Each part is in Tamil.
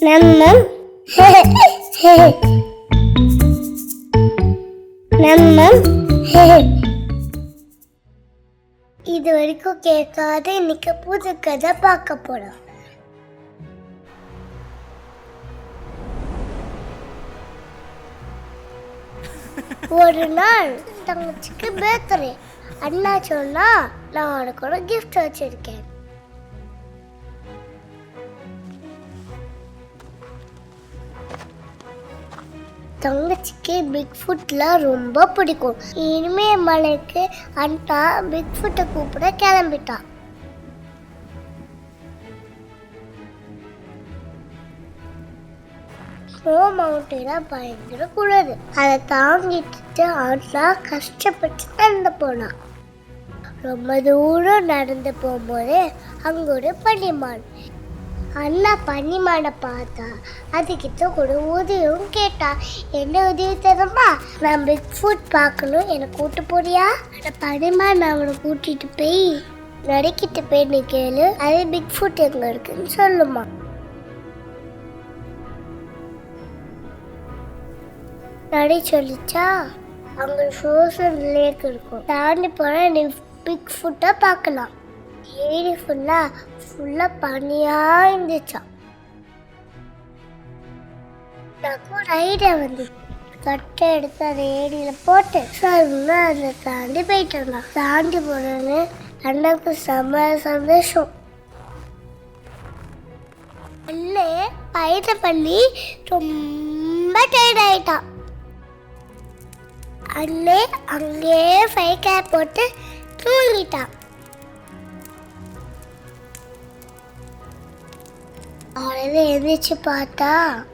நம்ம நம்ம இது வரைக்கும் கேட்காத இன்னைக்கு புது கதை பார்க்க போறோம். ஒரு நாள் தங்கச்சிக்கு பர்த்டே. அண்ணா சொன்னா நான் உனக்கு ஒரு கிஃப்ட் வச்சிருக்கேன். தங்கச்சிக்கு பிக் ஃபுட்லாம் ரொம்ப பிடிக்கும். இனிமே மலைக்கு அண்ணா பிக் ஃபுட்டை கூப்பிட கிளம்பிட்டான். ஸ்னோ மவுண்டனா பயங்கர குளிர். அதை தாங்கிட்டு அண்ணா கஷ்டப்பட்டு நடந்து போனான். ரொம்ப தூரம் நடந்து போகும்போது அங்க ஒரு பனிமான். அண்ணா பனிமானை பார்த்தா அதுக்கிட்ட ஒரு உதவியும் கேட்டா. என்ன உதவி தருமா? நான் பிக் ஃபுட் பார்க்கணும், என்னை கூட்டு போறியா? அந்த பனிமான் அவனை கூட்டிட்டு போய் நடிக்கிட்டு போய் நீ கேளு, அது பிக் ஃபுட் எங்க இருக்குன்னு சொல்லுமா. நடி சொல்லிச்சா அங்க ஃப்ரோசன் லேக் இருக்கும், தாண்டி போனா நீ பிக் ஃபுட்டை பார்க்கலாம். ஏரி ஃபுல்லா பனியா இருந்துச்சான். எனக்கு ஒரு ஐடியா வந்து கட்டை எடுத்து அதை ஏரியில போட்டு சொன்னா அதை தாண்டி போயிட்டு இருந்தான். தாண்டி போனோன்னு அண்ணாக்கு செம சந்தோஷம். அண்ணே பயிரை பண்ணி ரொம்ப டயர்ட் ஆயிட்டான். அண்ணே அங்கேயே ஃபைவ் கேப் போட்டு தூங்கிட்டான். காலையில எழுந்திரிச்சு பார்த்தா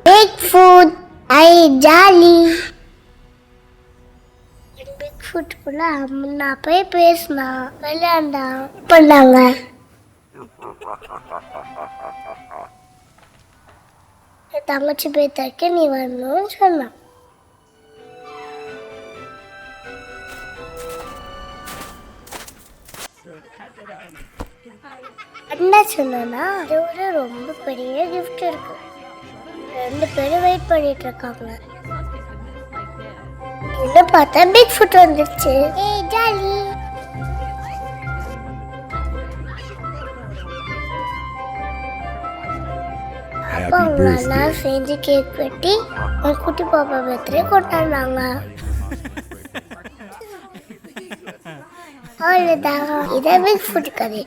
big food I jolly. Big ஃபுட்குள்ள அம்மா போய் பேசினா, விளையாண்டா பண்ணாங்க. தங்கச்சி போய் தைக்க நீ வரணும்னு சொன்னான். என்ன சொன்னா ஒரு ரொம்ப பெரிய கிஃப்ட் இருக்கு. 2 பேரும் வெயிட் பண்ணிட்டு இருக்காங்க. என்ன பார்த்தா பிக் ஃபுட் வந்துருச்சு. ஏய் ஜாலி. அப்போ அவங்கெல்லாம் சேர்ந்து கேக் வெட்டி உன் குட்டி பாப்பா பர்த்டே கொண்டாடினாங்க. அவ்வளோதான், இதான் பிக் ஃபுட் கதை.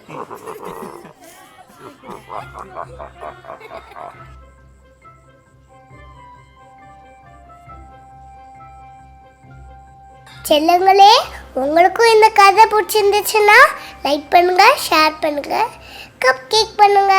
செல்லங்களே, உங்களுக்கும் இந்த கதை பிடிச்சிருந்துச்சுன்னா லைக் பண்ணுங்க, ஷேர் பண்ணுங்க, கப் கேக் பண்ணுங்க.